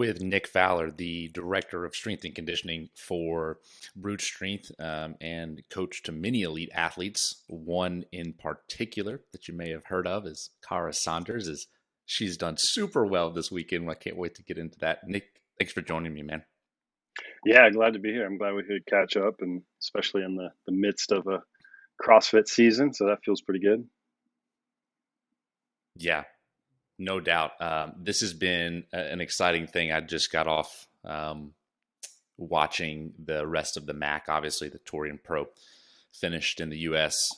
with Nick Fowler, the director of strength and conditioning for Brute Strength, and coach to many elite athletes. One in particular that you may have heard of is Kara Saunders. She's done super well this weekend. I can't wait to get into that. Nick, thanks for joining me, man. Yeah, glad to be here. I'm glad we could catch up, and especially in the midst of a CrossFit season. So that feels pretty good. Yeah, no doubt. This has been an exciting thing. I just got off watching the rest of the MAC. Obviously, the Torian Pro finished in the U.S.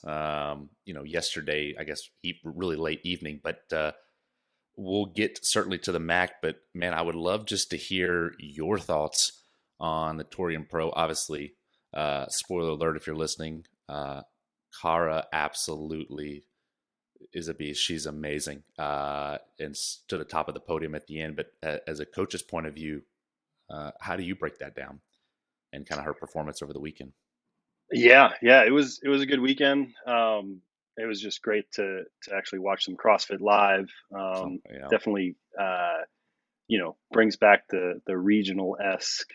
Yesterday, I guess, really late evening. But we'll get certainly to the MAC. But man, I would love just to hear your thoughts on the Torian Pro. Obviously, spoiler alert if you're listening. Kara absolutely is a beast. She's amazing, and to the top of the podium at the end. But as a coach's point of view, how do you break that down and kind of her performance over the weekend? Yeah, it was a good weekend. It was just great to actually watch some CrossFit live. Yeah, Definitely, brings back the regional esque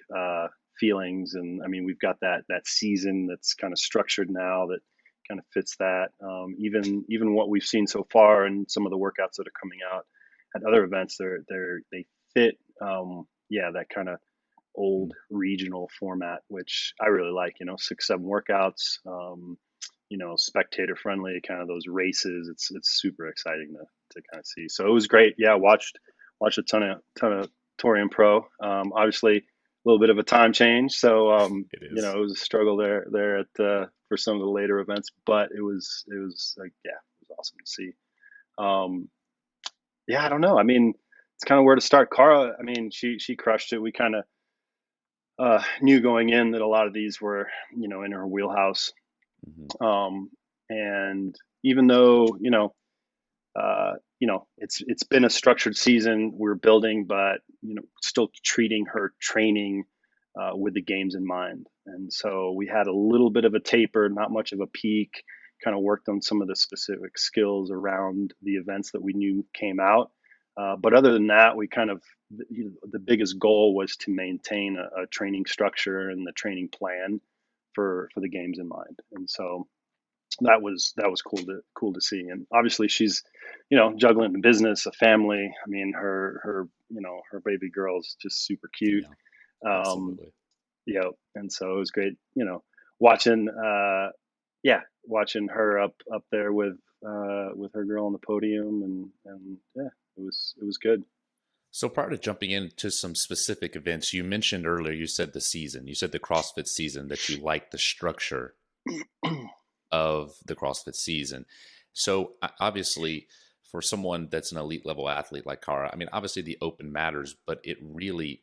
feelings, and I mean we've got that season that's kind of structured now that kind of fits that. Even what we've seen so far and some of the workouts that are coming out at other events, they fit. That kind of old regional format, which I really like. 6, 7 workouts. Spectator friendly, kind of those races. It's super exciting to kind of see. So it was great. Yeah, watched a ton of Torian Pro. Obviously, a little bit of a time change, so it is. it was a struggle there at for some of the later events, but it was like it was awesome to see. Um, yeah, I don't know. I mean, it's kind of where to start. Cara, I mean, she crushed it. We kind of knew going in that a lot of these were in her wheelhouse. Hmm. Um, and even though it's been a structured season. We're building, but still treating her training with the games in mind. And so we had a little bit of a taper, not much of a peak. Kind of worked on some of the specific skills around the events that we knew came out. But other than that, we kind of the biggest goal was to maintain a training structure and the training plan for the games in mind. And so that was cool to see. And obviously she's juggling the business, a family. I mean, her baby girl's just super cute. Yeah, um absolutely. and so it was great, watching watching her up there with her girl on the podium. And yeah, it was good. So prior to jumping into some specific events, you mentioned earlier, you said you said the CrossFit season, that you like the structure of the CrossFit season. So obviously, for someone that's an elite level athlete like Cara, I mean, obviously the open matters, but it really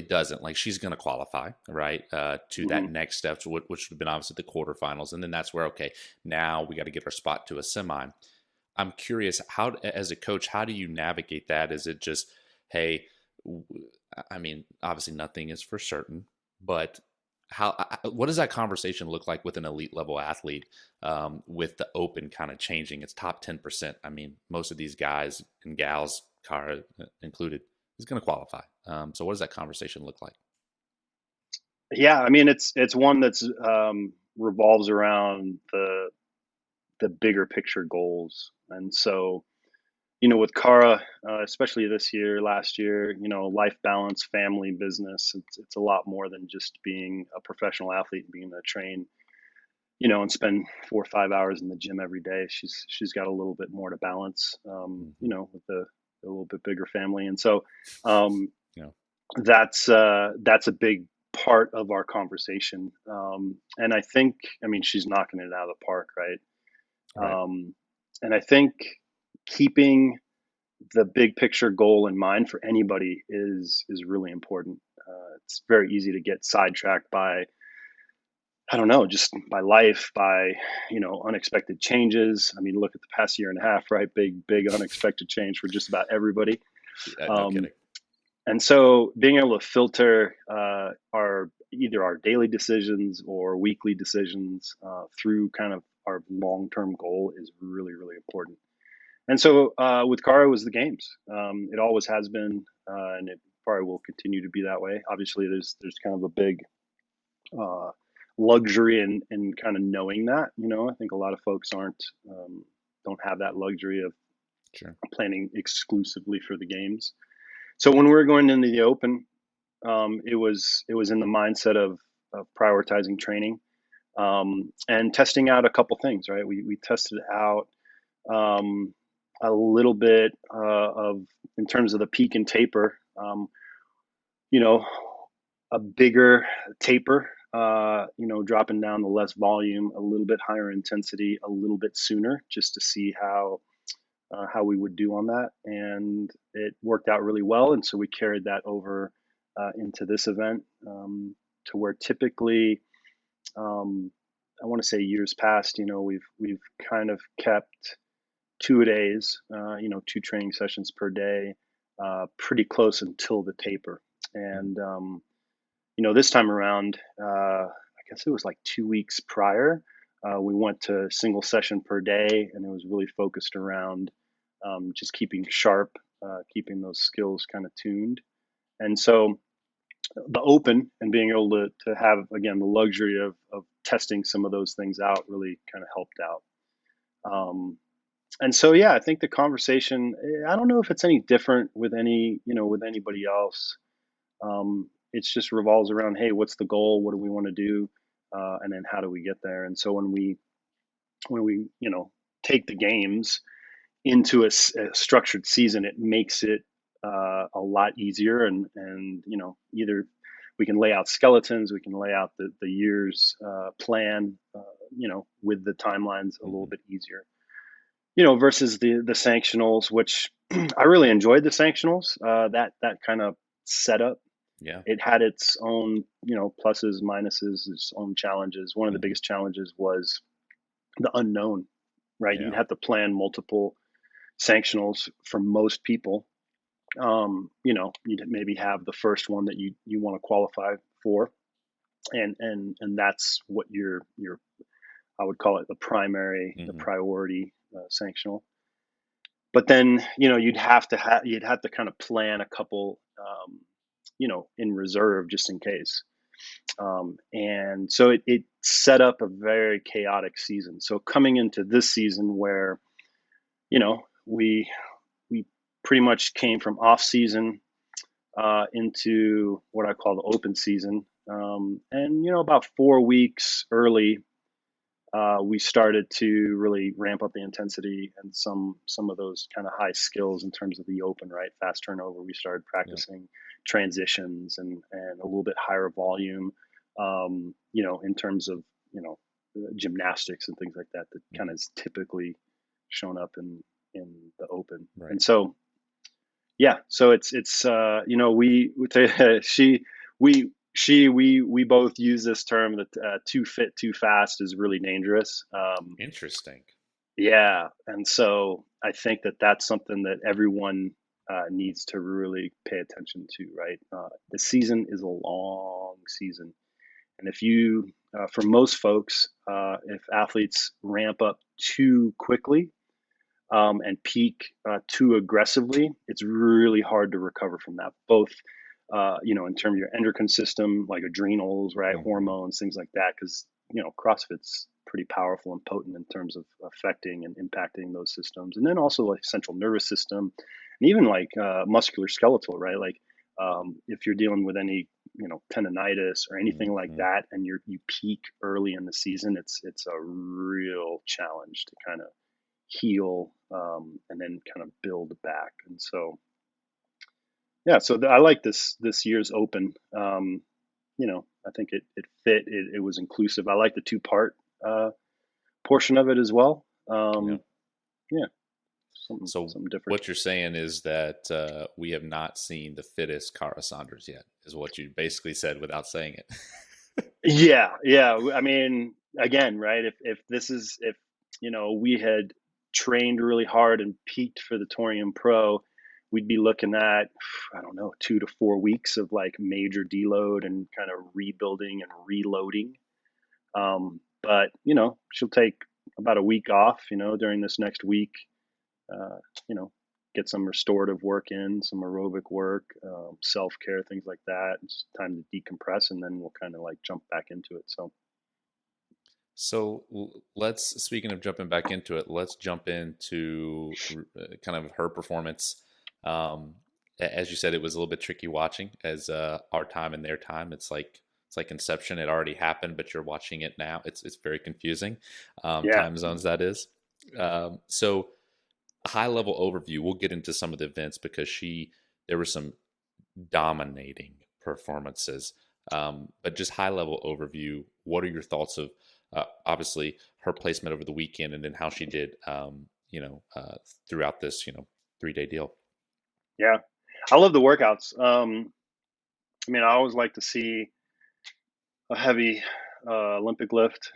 doesn't. Like, she's going to qualify, right, to that Hmm. next step, which would have been obviously the quarterfinals, and then that's where, okay, now we got to get our spot to a semi. I'm curious, how, as a coach, how do you navigate that? Is it just, hey, I mean, obviously nothing is for certain, but what does that conversation look like with an elite level athlete, with the open kind of changing its top 10%? I mean, most of these guys and gals, Cara included, is going to qualify. So what does that conversation look like? Yeah, I mean, it's one that's revolves around the bigger picture goals. And so, with Cara, especially this year, last year, life balance, family, business, it's a lot more than just being a professional athlete and being able to train, and spend 4 or 5 hours in the gym every day. She's got a little bit more to balance, Hmm. with a little bit bigger family. And so, um, Yeah. that's a big part of our conversation. And I think, I mean, she's knocking it out of the park, right? Right. And I think keeping the big picture goal in mind for anybody is really important. It's very easy to get sidetracked by, I don't know, just by life, by unexpected changes. I mean, look at the past year and a half, right? Big unexpected change for just about everybody. Yeah, no Um, kidding. and so, being able to filter our daily decisions or weekly decisions through kind of our long term goal is really really important. And so with Kara, it was the games. It always has been, and it probably will continue to be that way. Obviously, there's kind of a big uh, luxury in kind of knowing that. I think a lot of folks don't have that luxury of Sure. planning exclusively for the games. So when we were going into the Open, it was in the mindset of prioritizing training, and testing out a couple things. Right, we tested out um, a little bit of in terms of the peak and taper. You know, a bigger taper. Dropping down the less volume, a little bit higher intensity, a little bit sooner, just to see how we would do on that, and it worked out really well. And so we carried that over into this event, to where typically, um, I want to say years past, we've kind of kept 2 days, two training sessions per day, pretty close until the taper. And this time around, I guess it was like 2 weeks prior. We went to single session per day, and it was really focused around just keeping sharp, keeping those skills kind of tuned. And so the Open and being able to have, again, the luxury of testing some of those things out really kind of helped out. And so, yeah, I think the conversation, I don't know if it's any different with with anybody else. It's just revolves around, hey, what's the goal? What do we want to do? And then how do we get there? And so when we take the games into a structured season, it makes it a lot easier. And either we can lay out skeletons, we can lay out the year's plan, with the timelines a little Mhm. bit easier. Versus the sanctionals, which I really enjoyed the sanctionals. That kind of setup, Yeah. it had its own, pluses, minuses, its own challenges. One of the Mhm. biggest challenges was the unknown, right? You'd Yeah. have to plan multiple sanctionals for most people. You'd maybe have the first one that you want to qualify for, and that's what your I would call it the Mhm. priority sanctional. But then you'd have to kind of plan a couple, in reserve just in case. And so it set up a very chaotic season. So coming into this season, where we pretty much came from off season into what I call the open season, and about 4 weeks early, we started to really ramp up the intensity and some of those kind of high skills in terms of the open, right? Fast turnover. We started Yeah. practicing transitions and a little bit higher volume, in terms of gymnastics and things like that that kind Mhm. of is typically shown up in the open. Right. And so, yeah, so we we both use this term that too fit too fast is really dangerous. Interesting. Yeah, and so I think that that's something that everyone needs to really pay attention to, right? The season is a long season, and for most folks, if athletes ramp up too quickly, and peak too aggressively, it's really hard to recover from that. Both, in terms of your endocrine system, like adrenals, right, Mhm. hormones, things like that, because CrossFit's pretty powerful and potent in terms of affecting and impacting those systems, and then also like central nervous system, and even like muscular skeletal, right? Like if you're dealing with any tendonitis or anything like Mhm. that, and you peak early in the season, it's a real challenge to kind of heal, and then kind of build back. And so, yeah, so I like this year's open. I think it fit. It was inclusive. I like the two-part portion of it as well. Yeah. Yeah, something So something different. what you're saying is that we have not seen the fittest Kara Saunders yet, is what you basically said without saying it. Yeah, yeah. I mean, again, right? If this is if we had trained really hard and peaked for the Torium Pro, we'd be looking at, I don't know, 2 to 4 weeks of like major deload and kind of rebuilding and reloading. But she'll take about a week off. During this next week, uh, you know, get some restorative work in, some aerobic work, self-care, things like that. It's time to decompress, and then we'll kind of like jump back into it. So So let's, speaking of jumping back into it, let's jump into kind of her performance. Um, as you said, it was a little bit tricky watching as our time and their time. It's like Inception. It already happened, but you're watching it now. It's very confusing. yeah, Time zones, that is. So high level overview. We'll get into some of the events because there were some dominating performances. But just high level overview. What are your thoughts of obviously her placement over the weekend and then how she did, throughout this, 3-day deal? yeah, I love the workouts. I mean, I always like to see a heavy Olympic lift.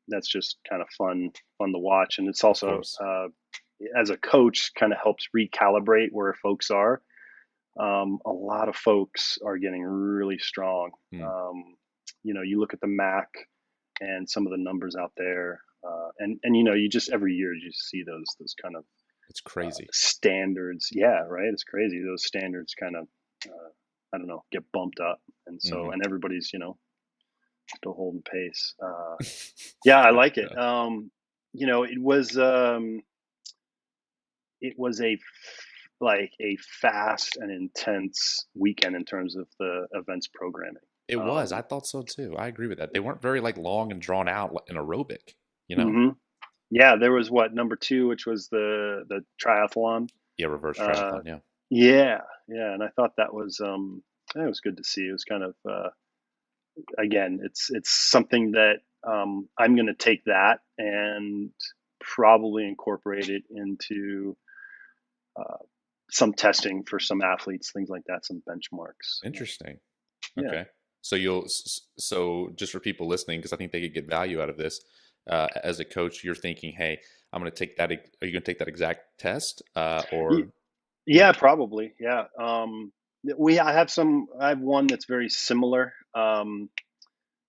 That's just kind of fun to watch, and it's Of also course. as a coach, kind of helps recalibrate where folks are. A lot of folks are getting really strong. Hmm. You look at the MAC and some of the numbers out there, and you just every year you see those kind of It's crazy. standards. Yeah, right. It's crazy. Those standards kind of I don't know, get bumped up, and so Hmm. and everybody's still holding pace. Yeah, I like it. Yeah. It was like a fast and intense weekend in terms of the events programming. It was. I Um, thought so too. I agree with that. They weren't very like long and drawn out in aerobic, you know? hmm Yeah, there was what number two, which was the triathlon. Yeah, reverse Uh, triathlon. Yeah. yeah, yeah, and I thought that was good to see. It was kind of again, it's something that I'm going to take that and probably incorporate it into uh, some testing for some athletes, things like that, some benchmarks. Interesting. Yeah. Okay. So so just for people listening, because I think they could get value out of this, as a coach, you're thinking, hey, I'm going to take that. Are you going to take that exact test? Y- Or yeah, Yeah, probably. Yeah. I have one that's very similar.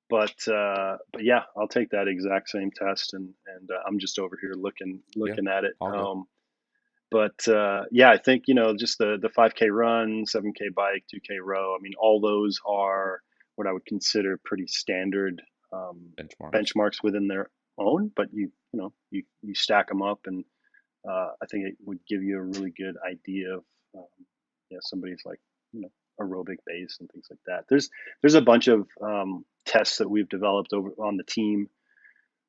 But yeah, I'll take that exact same test, and I'm just over here yeah, looking at it. all good. But yeah, I think just the 5K run, 7K bike, 2K row. I mean, all those are what I would consider pretty standard Benchmarks. benchmarks within their own. But you stack them up, and I think it would give you a really good idea of somebody's like aerobic base and things like that. There's a bunch of tests that we've developed over on the team,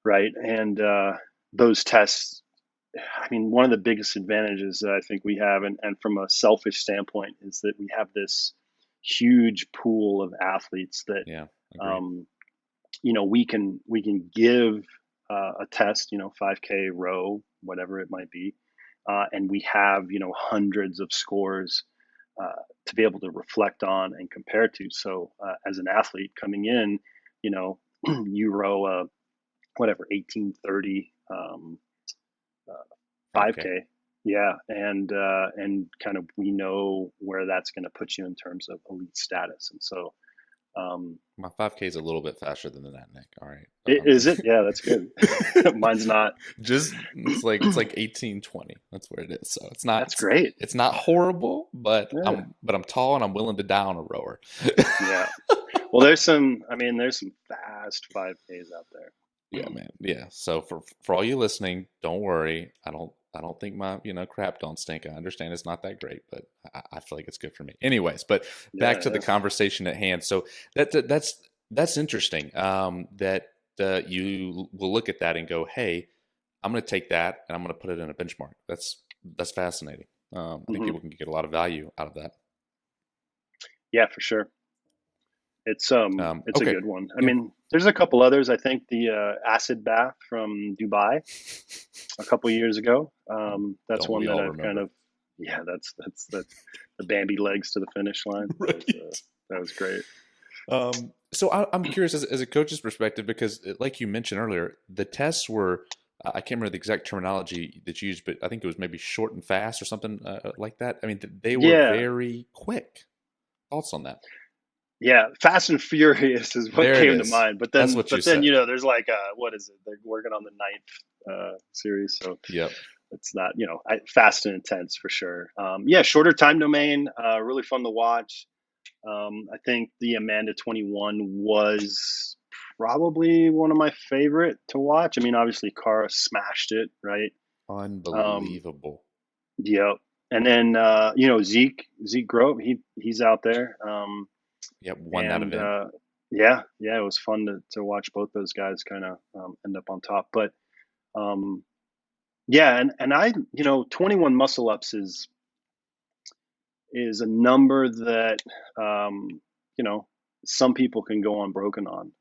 right? And those tests, I mean, one of the biggest advantages that I think we have, and from a selfish standpoint, is that we have this huge pool of athletes that Yeah, agreed. um, we can give a test, 5K row, whatever it might be, and we have hundreds of scores to be able to reflect on and compare to. So as an athlete coming in, you know, you row a whatever 1830 uh, 5K. 5K. Yeah, and kind of we know where that's going to put you in terms of elite status, and so My 5K is a little bit faster than that, Nick. All right. is it? Yeah, that's good. Mine's not. Just it's like 18:20. That's where it is. So That's great. it's not horrible, but Yeah, I'm tall and I'm willing to die on a rower. yeah. Well, there's some fast 5Ks out there. Yeah, man. Yeah. So for all you listening, don't worry. I don't think my crap don't stink. I understand it's not that great, but I feel like it's good for me. Anyways, but back Yeah, to the yeah. conversation at hand. So that's interesting. That you will look at that and go, hey, I'm going to take that and I'm going to put it in a benchmark. That's fascinating. I think hmm people can get a lot of value out of that. Yeah, for sure. It's a Okay. good one. I Yeah. mean, there's a couple others. I think the acid bath from Dubai a couple years ago. That's Don't one we that all I've kind remember? of, yeah, that's the Bambi legs to the finish line. Right. That was great. So I'm curious as a coach's perspective because, like you mentioned earlier, the tests were I can't remember the exact terminology that you used, but I think it was maybe short and fast or something like that. I mean, they were Yeah, very quick. Thoughts on that? yeah. Fast and Furious is what There it came to is. mind. But That's then, what you but then said. there's like what is it? They're working on the ninth series. So Yep. it's not, fast and intense for sure. Yeah, shorter time domain, really fun to watch. I think the Amanda 21 was probably one of my favorite to watch. I mean, obviously Kara smashed it, right? Um, Unbelievable. yep. And then Zeke Grove, he's out there. Yep, won that And event. yeah, it was fun to watch both those guys kind of end up on top. But um, yeah, and I 21 muscle ups is a number that um, you know some people can go unbroken on.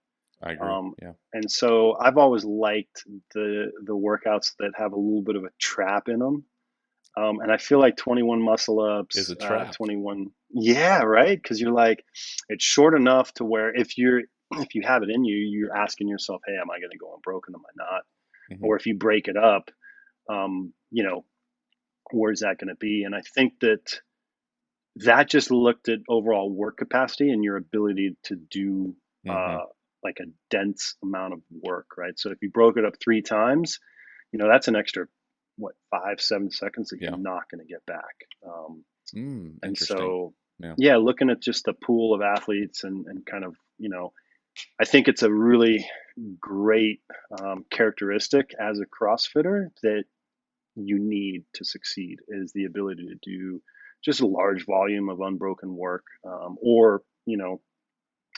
I agree. Um, Yeah. and so I've always liked the workouts that have a little bit of a trap in them. And I feel like 21 muscle Is ups, a trap. 21, yeah, right. Cause you're like, it's short enough to where if you have it in you, you're asking yourself, hey, am I going to go unbroken? Am I not? Hmm. Or if you break it up, um, you know, where's that going to be? And I think that just looked at overall work capacity and your ability to do, Hmm. uh, like a dense amount of work, right? So if you broke it up 3 times, that's an extra, what, 5, 7 seconds that you're Yeah. not going to get back. And Interesting. so, Yeah. yeah, looking at just the pool of athletes and kind of, I think it's a really great characteristic as a CrossFitter that you need to succeed is the ability to do just a large volume of unbroken work. Or,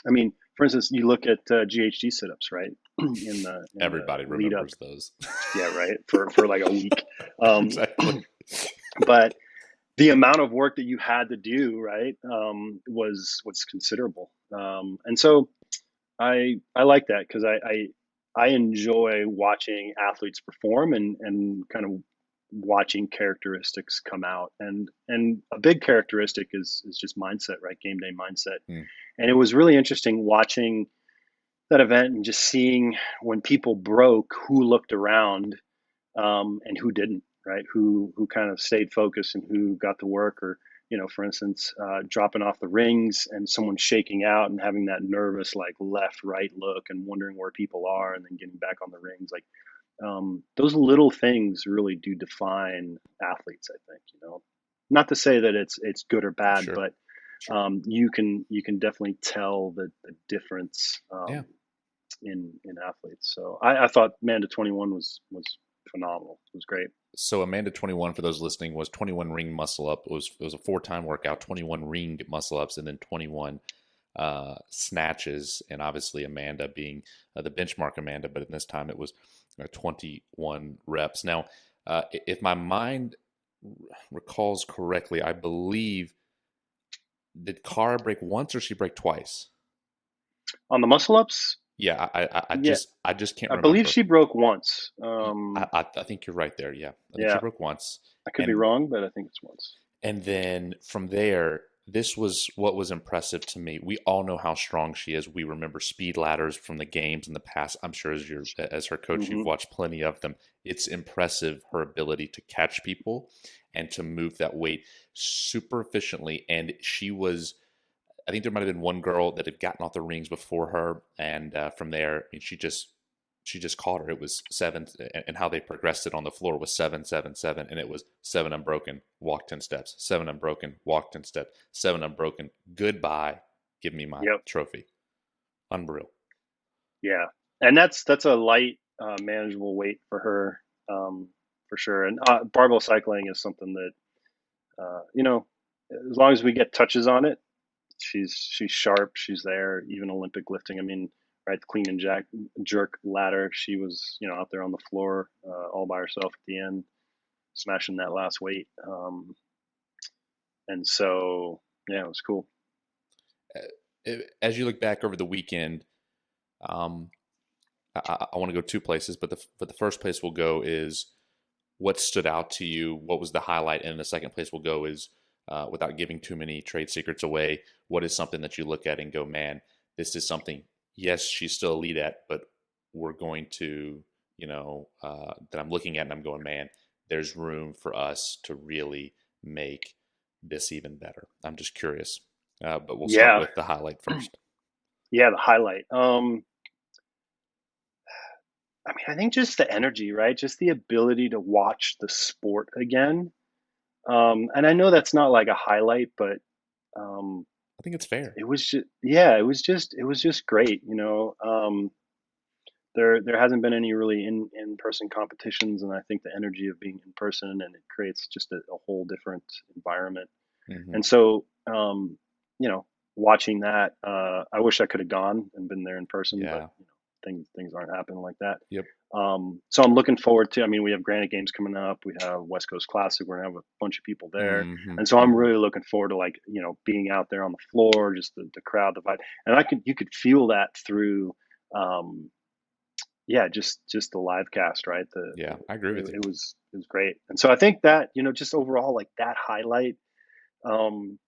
I mean, for instance, you look at GHD sit-ups, right? in the Everybody lead up, remembers those. yeah, right, for like a week. Um, Exactly. but the amount of work that you had to do, right, was considerable. And so I like that because I enjoy watching athletes perform and kind of watching characteristics come out. And a big characteristic is just mindset, right? Game day mindset. Mm. And it was really interesting watching that event and just seeing when people broke, who looked around and who didn't, right? Who kind of stayed focused and who got to work, or for instance, dropping off the rings and someone shaking out and having that nervous like left right look and wondering where people are, and then getting back on the rings. Like those little things really do define athletes. I think not to say that it's good or bad, Sure. but Sure. you can definitely tell the difference Yeah. in athletes. So I thought Manda 21 was phenomenal. It was great. So Amanda 21 for those listening was 21 ring muscle up. It was a 4-time workout, 21 ring muscle ups, and then 21 snatches. And obviously Amanda being the benchmark Amanda, but in this time it was 21 reps. Now, if my mind recalls correctly, I believe did Cara break once or she break twice? On the muscle ups, Yeah, I yeah, just can't I believe remember. she broke once. I think you're right there. Yeah, I think she Yeah, broke once, I could be and wrong, but I think it's once. then from there, this was what was impressive to me. We all know how strong she is. We remember speed ladders from the games in the past. I'm sure as her coach, you've Hmm. watched plenty of them. It's impressive her ability to catch people and to move that weight super efficiently. And she was, I think there might have been one girl that had gotten off the rings before her, and from there, I mean, she just caught her. It was seven, and how they progressed it on the floor was 7, 7, 7, and it was 7 unbroken, walk 10 steps, 7 unbroken, walk 10 steps, 7 unbroken. Goodbye, give me my Yep. trophy. Unreal. Yeah, and that's a light, manageable weight for her, for sure. And barbell cycling is something that as long as we get touches on it, she's sharp. She's there. Even Olympic lifting. I mean, right, clean and jerk ladder. She was out there on the floor all by herself at the end, smashing that last weight. And so yeah, it was cool. As you look back over the weekend, um, I want to go two places, but the first place we'll go is what stood out to you. What was the highlight? And the second place we'll go is without giving too many trade secrets away. What is something that you look at and go, man, this is something. Yes, she's still elite at, but we're going to, that I'm looking at and I'm going, man, there's room for us to really make this even better. I'm just curious, but we'll start Yeah, with the highlight first. yeah, the highlight. I mean, I think just the energy, right? Just the ability to watch the sport again. And I know that's not like a highlight, but um, I think it's fair. it was just, yeah, it was just great. There hasn't been any really in person competitions, and I think the energy of being in person and it creates just a whole different environment. Hmm. And so, you know, watching that, I wish I could have gone and been there in person, but Yeah. things aren't happening like that. Yep. So I'm looking forward to. I mean, we have Granite Games coming up. We have West Coast Classic. We're gonna have a bunch of people there, Hmm. and so I'm Hmm. really looking forward to like being out there on the floor, just the crowd, the vibe, and you could feel that through. Um, yeah, just the live cast, right? Yeah, I agree with you. It was great, and so I think that just overall like that highlight. Um,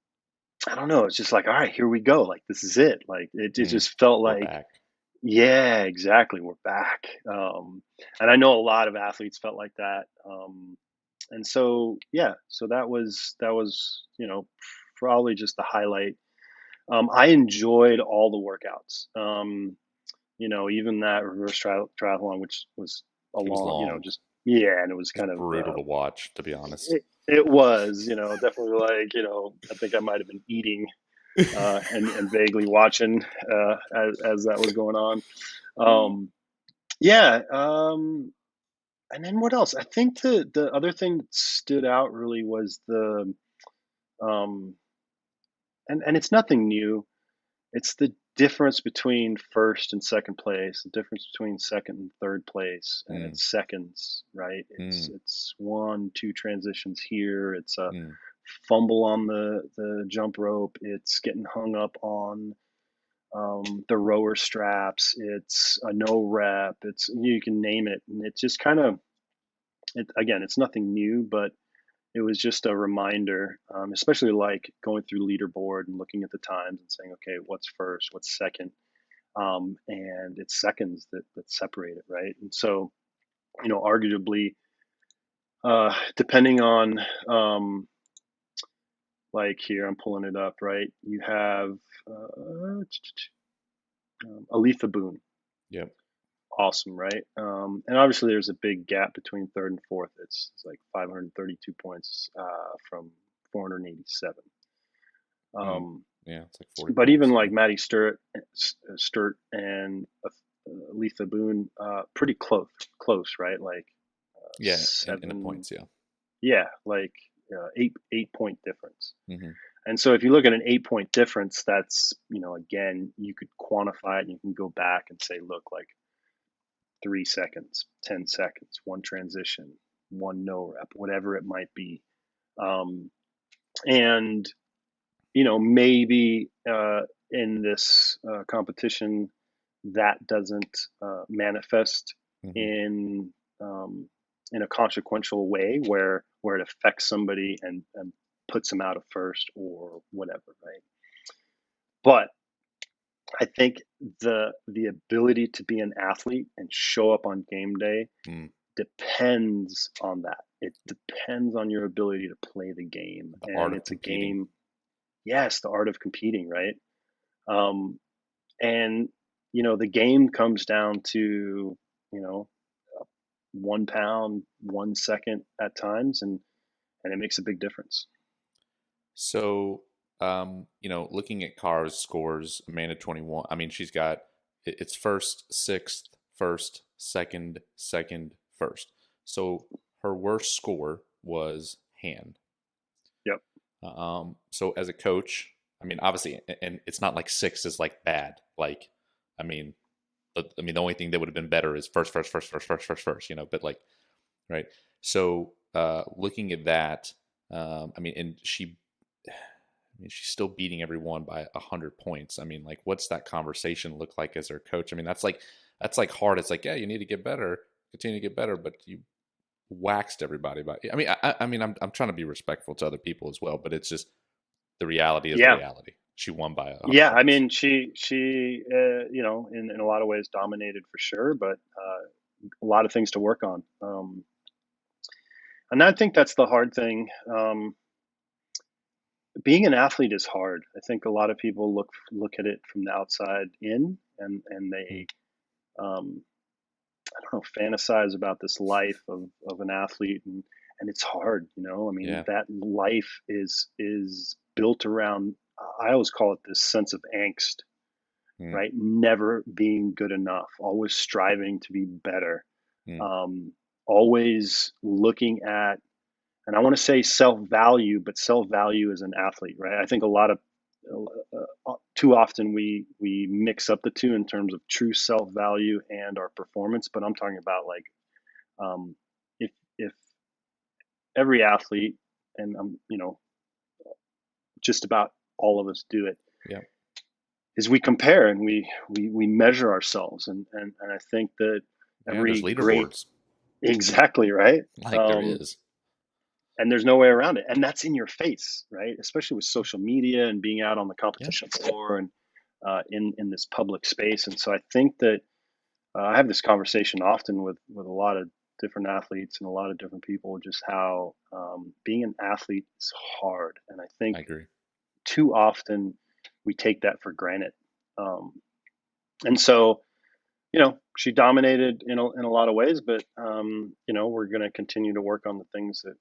I don't know. It's just like, all right, here we go. Like this is it. Like it Mm, just felt we're like, back. yeah, exactly. We're back. And I know a lot of athletes felt like that. And so yeah, so that was probably just the highlight. I enjoyed all the workouts. Even that reverse triathlon, which was a It was long, long. just yeah, and it was It was kind of brutal to watch, to be honest. it was definitely like I think I might have been eating and vaguely watching as that was going on. Um, yeah, and then what else? I think the other thing that stood out really was the um, and it's nothing new. It's the difference between first and second place, the difference between second and third place, and Mm, it's seconds, right? mm, It's one, two transitions here. It's a mm. fumble on the jump rope. It's getting hung up on the rower straps. It's a no rep. It's you can name it, and it's just kind of again. It's nothing new, but it was just a reminder, especially like going through leaderboard and looking at the times and saying, okay, what's first, what's second, and it's seconds that separate it, right? And so, arguably, depending on like here, I'm pulling it up, right? You have Aletha Boone, Yep. awesome, right? And obviously, there's a big gap between third and fourth. It's like 532 points from 487. Mm. Um, Yeah, it's like 40 but even points. like Yeah. Maddie Sturt and Letha Boone, pretty close, right? Like Yeah, in the seven, points. Yeah. yeah, like 8 point difference. Hmm. And so if you look at an 8 point difference, that's again you could quantify it and you can go back and say, look, like 3 seconds, 10 seconds, one transition, one no rep, whatever it might be, and maybe in this competition that doesn't manifest Hmm. in in a consequential way where it affects somebody and puts them out of first or whatever, right? But I think the ability to be an athlete and show up on game day Mm. depends on that. It depends on your ability to play the game, The art and of it's a competing. game. Yes, the art of competing, right? Um, and the game comes down to you know 1 pound, 1 second at times, and it makes a big difference. So, looking at Kara's scores, Amanda 21. I mean, she's got it's first, sixth, first, second, second, first. So her worst score was hand. Yep. So as a coach, I mean, obviously, and it's not like six is like bad. Like, I mean, the only thing that would have been better is first, first, first, first, first, first, first. But like, right. So looking at that, I mean, and she's still beating everyone by 100 points. I mean, like, what's that conversation look like as her coach? I mean, that's like hard. It's like, yeah, you need to get better, continue to get better, but you waxed everybody by. I mean, I mean, I'm trying to be respectful to other people as well, but it's just the reality is the Yeah. reality. She won by 100 Yeah. I points. mean, she in a lot of ways dominated for sure, but a lot of things to work on. And I think that's the hard thing. Being an athlete is hard. I think a lot of people look at it from the outside in, and Mm, um, I don't know, fantasize about this life of an athlete, and it's hard, you know. I mean, Yeah. that life is built around, I always call it this sense of angst, Mm, right? Never being good enough, always striving to be better, mm, um, always looking at, and I want to say self value, but self value as an athlete, right? I think a lot of too often we mix up the two in terms of true self value and our performance. But I'm talking about like, um, if every athlete, and you know, just about all of us do it, yeah. is we compare and we measure ourselves, and I think that Yeah. There's every great, leaderboards exactly right. like there Um, is. and there's no way around it, and that's in your face, right? Especially with social media and being out on the Yeah. competition floor and in this public space. And so I think that I have this conversation often with a lot of different athletes and a lot of different people, just how being an athlete is hard, and I think I agree. too often we take that for granted. Um, and so, you know, she dominated in a lot of ways, but you know, we're going to continue to work on the things that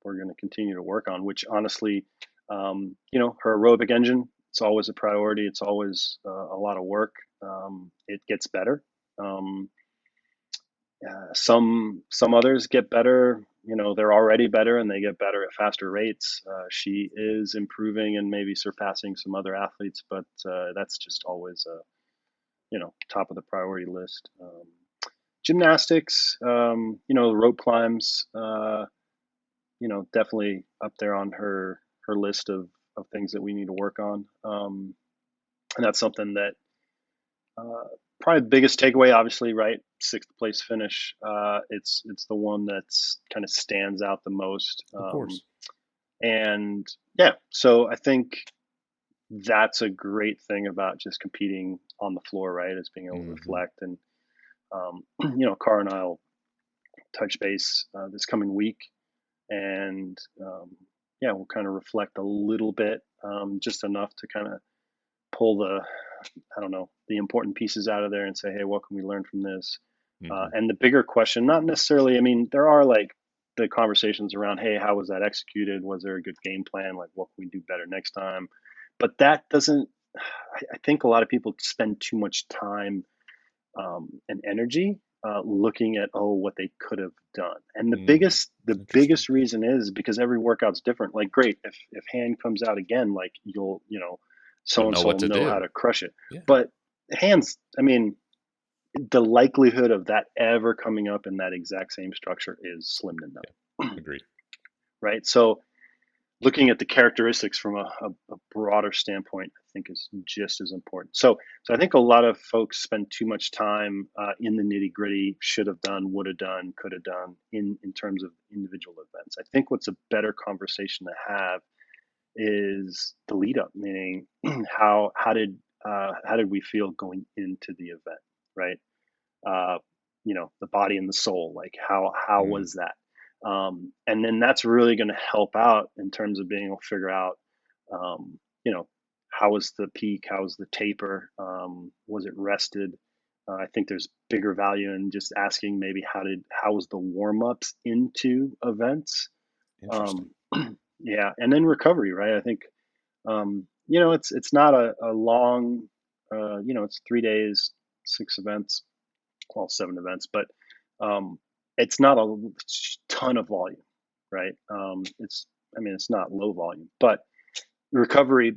we're going to continue to work on. Which honestly, you know, her aerobic engine, it's always a priority. It's always a lot of work. It gets better. Um, some others get better. You know, they're already better and they get better at faster rates. She is improving and maybe surpassing some other athletes, but that's just always a, you know, top of the priority list. Gymnastics, you know, rope climbs, you know, definitely up there on her list of things that we need to work on. And that's something that uh, probably the biggest takeaway, obviously, right? Sixth place finish. It's the one that's kind of stands out the most. Of course. And yeah, so I think that's a great thing about just competing on the floor, right? Is being able to Hmm. reflect and you know, Cara and I'll touch base this coming week, and yeah, we'll kind of reflect a little bit, just enough to kind of pull the, I don't know, the important pieces out of there and say, hey, what can we learn from this? Hmm. And the bigger question, not necessarily, I mean, there are like the conversations around, hey, how was that executed? Was there a good game plan? Like, what can we do better next time? But that doesn't, I think a lot of people spend too much time and energy looking at, oh, what they could have done. And Mm. the Interesting. biggest reason is because every workout's different. Like, great, if hand comes out again, like you'll, you know, so You'll and know so what will to know how do. to crush it. Yeah. But hands, I mean, the likelihood of that ever coming up in that exact same structure is slim to Yeah. none. Agreed. Right. So looking at the characteristics from a broader standpoint, I think is just as important. So I think a lot of folks spend too much time in the nitty gritty, should have done, would have done, could have done in terms of individual events. I think what's a better conversation to have is the lead up, meaning how did we feel going into the event, right? uh, you know, the body and the soul, like how Mm. was that? And then that's really going to help out in terms of being able to figure out, you know, how was the peak, how was the taper, was it rested? I think there's bigger value in just asking maybe how was the warm ups into events. Interesting. um, yeah, and then recovery, right? I think you know, it's not a long, you know, it's 3 days, 6 events, well, 7 events, but um, it's not a ton of volume, right? It's, I mean, it's not low volume, but recovery,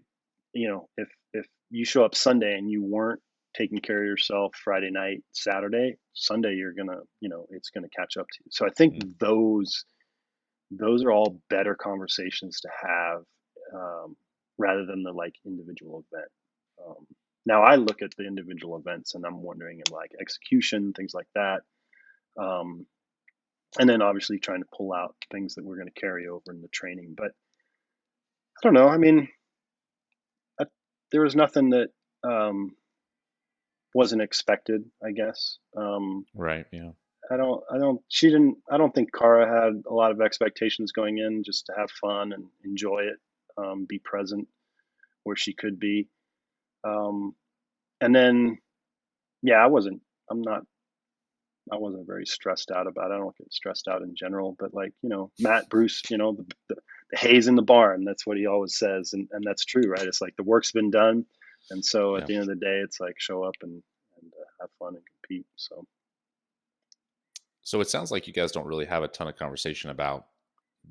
you know, if you show up Sunday and you weren't taking care of yourself Friday night, Saturday, Sunday, you're gonna, you know, it's gonna catch up to you. So I think Mm. those are all better conversations to have, um, rather than the like individual event. Um, Now I look at the individual events and I'm wondering in like execution, things like that. Um, and then obviously trying to pull out things that we're going to carry over in the training. But I don't know. I mean, I, there was nothing that um, wasn't expected, I guess. Right. Yeah. She didn't, I don't think Kara had a lot of expectations going in, just to have fun and enjoy it, be present where she could be. Um, and then, yeah, I'm not I wasn't very stressed out about it. I don't get stressed out in general, but like, Matt Bruce, the hay's in the barn. That's what he always says. And that's true, right? It's like the work's been done. And so at Yeah. the end of the day, it's like show up and have fun and compete. So, So it sounds like you guys don't really have a ton of conversation about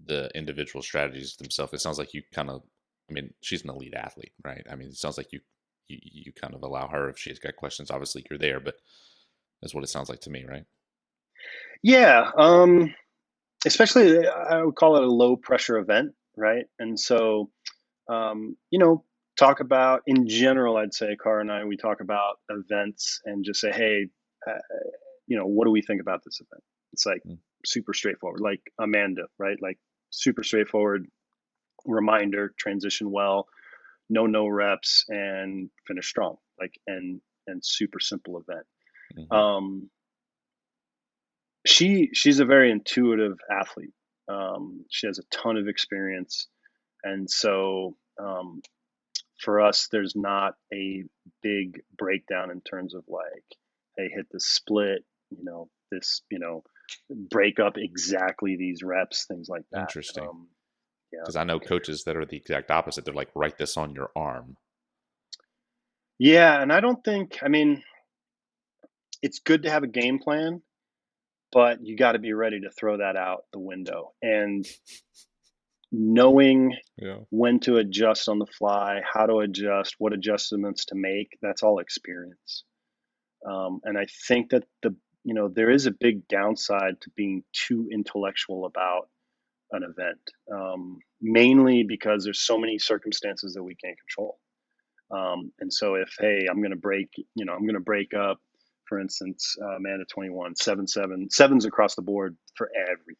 the individual strategies themselves. It sounds like you kind of, I mean, she's an elite athlete, right? I mean, it sounds like you kind of allow her if she's got questions. Obviously, you're there, but that's what it sounds like to me, right? yeah, especially I would call it a low pressure event, right? And so, um, you know, talk about in general, I'd say Cara and I, we talk about events and just say, hey, uh, what do we think about this event? It's like Mm. super straightforward, like Amanda, right? Like super straightforward reminder, transition well, no reps, and finish strong. Like and super simple event. Mm-hmm. Um, she's a very intuitive athlete. She has a ton of experience, and so for us, there's not a big breakdown in terms of like, hey, hit the split, this, break up exactly these reps, things like that. Interesting. Yeah. Because I know coaches that are the exact opposite. They're like, write this on your arm. Yeah. And I don't think, I mean, it's good to have a game plan, but you got to be ready to throw that out the window. And knowing Yeah. when to adjust on the fly, how to adjust, what adjustments to make, that's all experience. And I think that there is a big downside to being too intellectual about an event, mainly because there's so many circumstances that we can't control. And so if, hey, I'm going to break up, for instance, man at 21, 7, 7, sevens across the board for everything,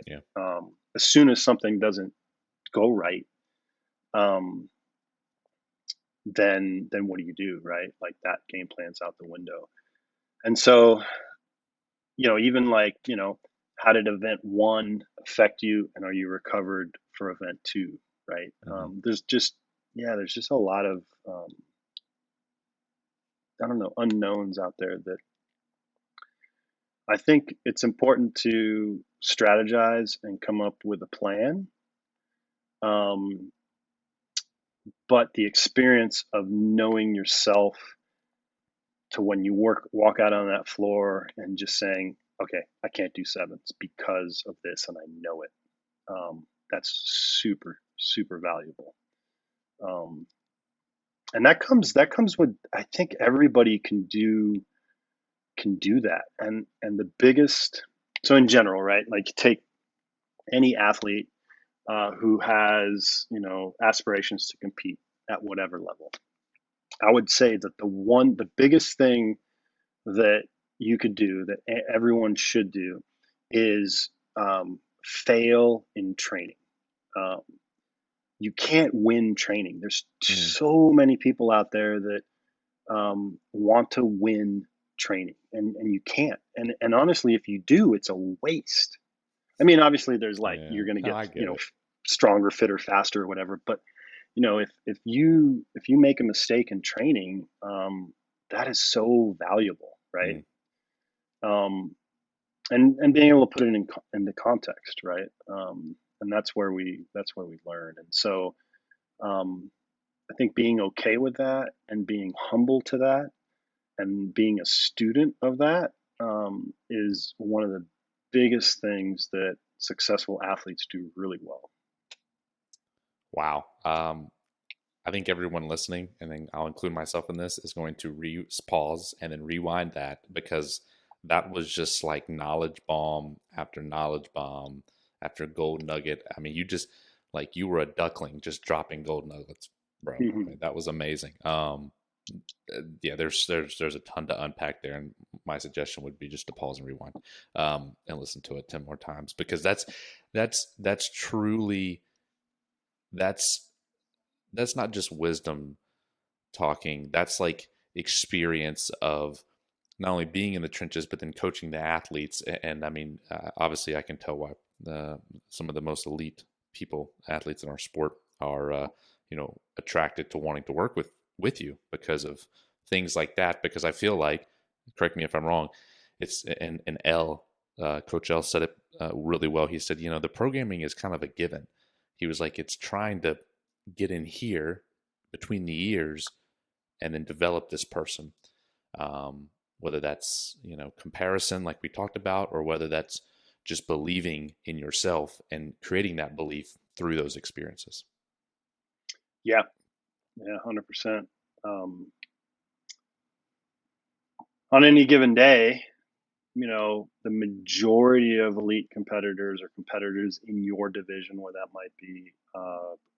Yeah. right? As soon as something doesn't go right, um, then what do you do, right? Like that game plan's out the window. And so, even like, how did event one affect you and are you recovered for event two, right? Mm-hmm. There's just a lot of, I don't know, unknowns out there that I think it's important to strategize and come up with a plan. Um, but the experience of knowing yourself to when you walk out on that floor and just saying, okay, I can't do sevens because of this, and I know it. That's super, super valuable. Um, and that comes with, I think everybody can do that. And the biggest, so in general, right? Like take any athlete who has aspirations to compete at whatever level. I would say that the biggest thing that you could do that everyone should do is fail in training. Um, you can't win training. There's Mm. so many people out there that want to win training, and you can't. And honestly, if you do, it's a waste. I mean, obviously, there's like Yeah. you're going to No, get I get it. stronger, fitter, faster, or whatever. But if you make a mistake in training, that is so valuable, right? Mm. Um, and being able to put it into context, right? And that's where we learn. And so um, I think being okay with that and being humble to that and being a student of that is one of the biggest things that successful athletes do really well. Wow. I think everyone listening, and then I'll include myself in this, is going to pause and then rewind that because that was just like knowledge bomb after knowledge bomb after gold nugget. I mean, you just like you were a duckling just dropping gold nuggets, bro. I Hmm. mean, that was amazing. Yeah, there's a ton to unpack there, and my suggestion would be just to pause and rewind, and listen to it 10 more times because that's truly that's that's not just wisdom talking. That's like experience of not only being in the trenches, but then coaching the athletes. And I mean, obviously, I can tell why some of the most elite people, athletes in our sport, are attracted to wanting to work with you because of things like that. Because I feel like, correct me if I'm wrong, it's and L Coach L said it really well. He said, the programming is kind of a given. He was like, it's trying to get in here between the ears and then develop this person. Whether that's comparison like we talked about, or whether that's just believing in yourself and creating that belief through those experiences. Yeah, yeah, 100%. Um, on any given day, the majority of elite competitors or competitors in your division, where that might be,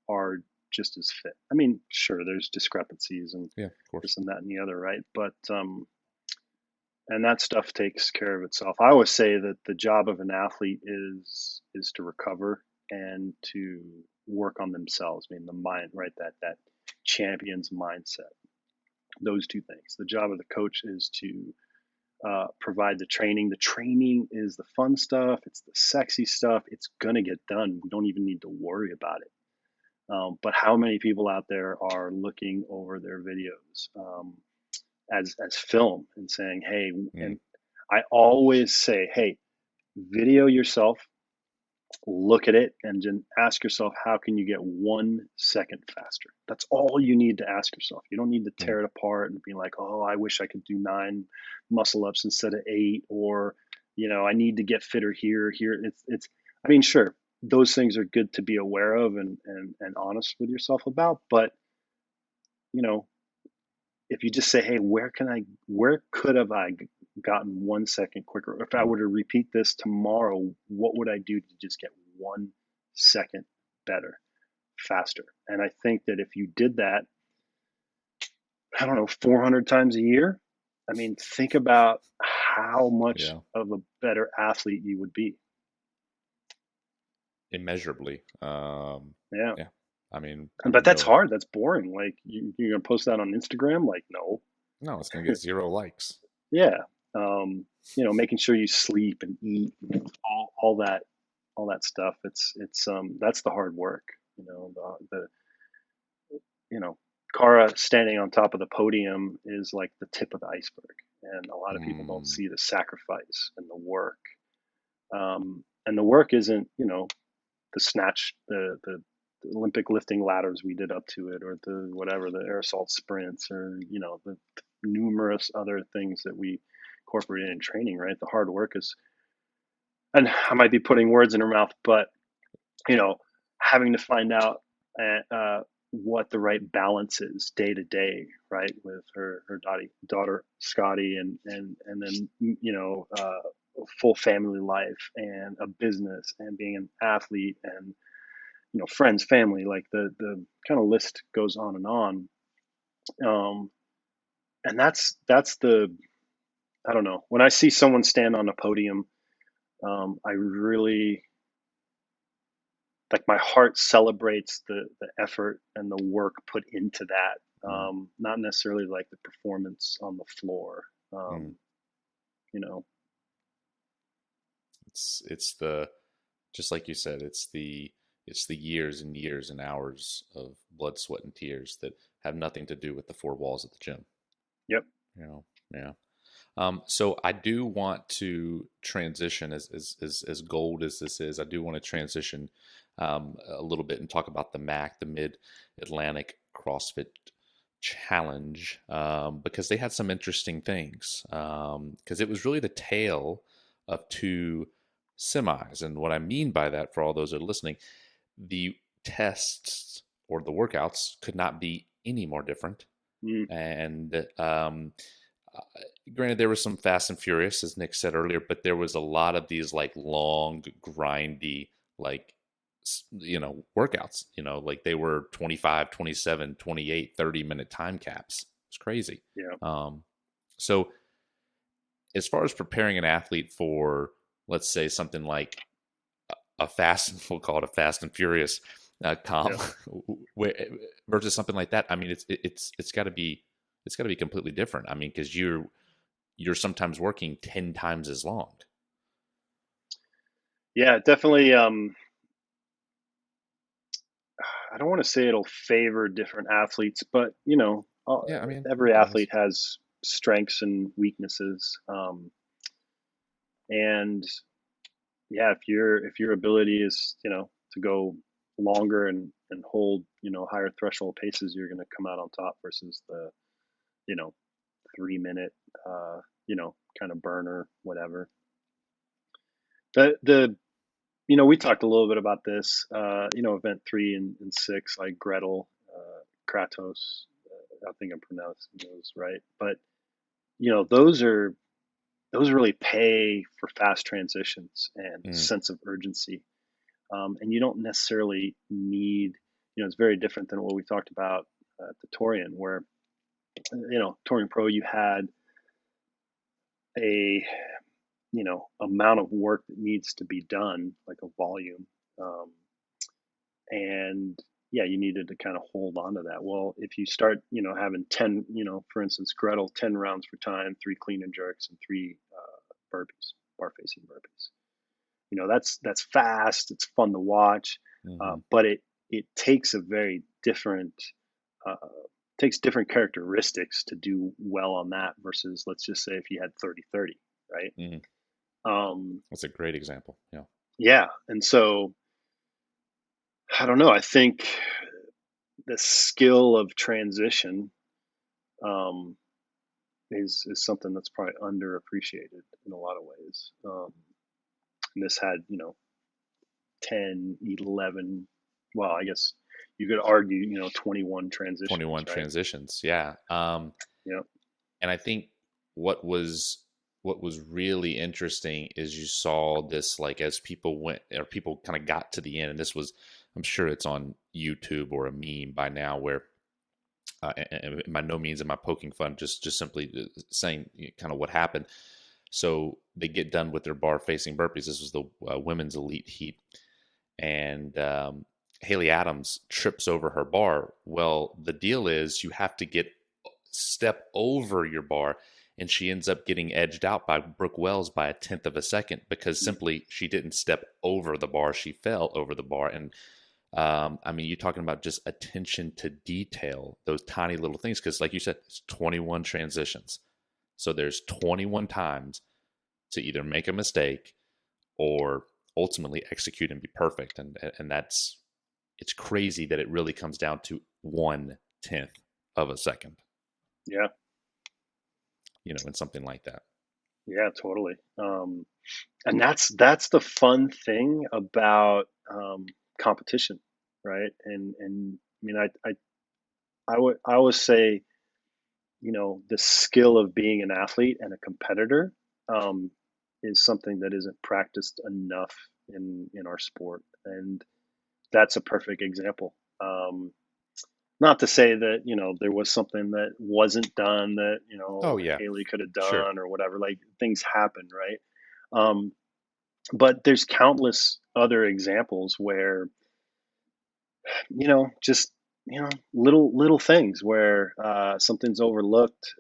are just as fit. I mean, sure, there's discrepancies and Yeah, of course. this and that and the other, right? But and that stuff takes care of itself. I always say that the job of an athlete is to recover and to work on themselves. I mean, the mind, right? That champion's mindset. Those two things. The job of the coach is to provide the training. The training is the fun stuff. It's the sexy stuff. It's gonna get done. We don't even need to worry about it. But how many people out there are looking over their videos as film and saying, "Hey," Mm, and I always say, "Hey, video yourself, look at it, and then ask yourself, how can you get 1 second faster?" That's all you need to ask yourself. You don't need to mm, tear it apart and be like, "Oh, I wish I could do 9 muscle ups instead of 8," or "I need to get fitter here, here." It's. I mean, sure, those things are good to be aware of and honest with yourself about, but you know, if you just say, "Hey, where could have I gotten 1 second quicker? If I mm. were to repeat this tomorrow, what would I do to just get 1 second better, faster?" And I think that if you did that, I don't know, 400 times a year, I mean, think about how much Yeah, of a better athlete you would be. immeasurably. Yeah. Yeah, I But mean, that's hard. That's boring. Like, you're going to post that on Instagram? Like, no. no, it's gonna get 0 likes. Yeah. Making sure you sleep and eat, and all that stuff. That's the hard work. You know, Kara standing on top of the podium is like the tip of the iceberg, and a lot of people don't Mm, see the sacrifice and the work. And the work isn't, the snatch, the Olympic lifting ladders we did up to it, or the whatever, the air assault sprints, or the numerous other things that we incorporate in training. Right, the hard work is, and I might be putting words in her mouth, but you know, having to find out what the right balance is day to day, right, with her daughter Scotty, and then full family life and a business and being an athlete and friends, family, like the kind of list goes on and on. Um, and that's the I don't know, when I see someone stand on a podium, I really, like, my heart celebrates the effort and the work put into that, mm, not necessarily like the performance on the floor. mm. um, you know It's the just like you said, it's the years and years and hours of blood, sweat, and tears that have nothing to do with the four walls of the gym. yep. Yeah. So I do want to transition as gold as this is. I do want to transition a little bit and talk about the MAC, the Mid Atlantic CrossFit Challenge, because they had some interesting things. Because it was really the tale of two semis, and what I mean by that, for all those that are listening, the tests or the workouts could not be any more different. Mm, And uh, granted, there was some Fast and Furious, as Nick said earlier, but there was a lot of these like long, grindy, like, workouts, like they were 25, 27, 28, 30-minute time caps. It's crazy. yeah. Um, so as far as preparing an athlete for, let's say, something like a fast, we'll call it a Fast and Furious comp, Yeah. versus something like that. I mean, it's got to be completely different. I mean, because you're sometimes working 10 times as long. Yeah, definitely. I don't want to say it'll favor different athletes, but Yeah, I mean, every it does. athlete has strengths and weaknesses. And yeah, if your ability is, to go longer and hold, higher threshold paces, you're going to come out on top versus the, you know, 3 minute, uh, kind of burner, whatever. The we talked a little bit about this, event 3 and 6, like Gretel, Kratos. I think I'm pronouncing those right, but those are those really pay for fast transitions and a Mm, sense of urgency. And you don't necessarily need, it's very different than what we talked about at the Torian, where, Torian Pro, you had a, amount of work that needs to be done, like a volume. Um, and yeah, you needed to kind of hold on to that. Well, if you start, having 10, for instance, Gretel, 10 rounds for time, 3 clean and jerks, and 3 burpees, bar facing burpees. That's fast. It's fun to watch, hmm but it takes a very different uh, takes different characteristics to do well on that versus, let's just say, if you had 30-30, right? hmm Um, That's a great example. Yeah. yeah, and so I don't know. I think the skill of transition um, is something that's probably underappreciated in a lot of ways. And this had 10, 11, well, I guess you could argue, 21 transitions, 21 right? transitions. Yeah. Yeah. And I think what was what was really interesting is you saw this, like, as people went, or people kind of got to the end, and this was, I'm sure it's on YouTube or a meme by now, where and by no means am I poking fun, just simply saying kind of what happened. So they get done with their bar facing burpees. This was the women's elite heat, and Haley Adams trips over her bar. Well, the deal is you have to get step over your bar, and she ends up getting edged out by Brooke Wells by a tenth of a second because simply she didn't step over the bar; she fell over the bar. And I mean, you're talking about just attention to detail, those tiny little things. Because, like you said, it's 21 transitions, so there's 21 times to either make a mistake or ultimately execute and be perfect. And that's, it's crazy that it really comes down to 1/10 of a second, Yeah. in something like that. Yeah, totally. And that's the fun thing about competition, right? And I mean, I always say, the skill of being an athlete and a competitor um, is something that isn't practiced enough in our sport, and that's a perfect example. Not to say that there was something that wasn't done that Oh yeah, Haley could have sure. done or whatever. Like, things happen, right? Um, but there's countless other examples where just little things where something's overlooked.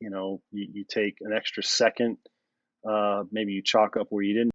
You take an extra second. Maybe you chalk up where you didn't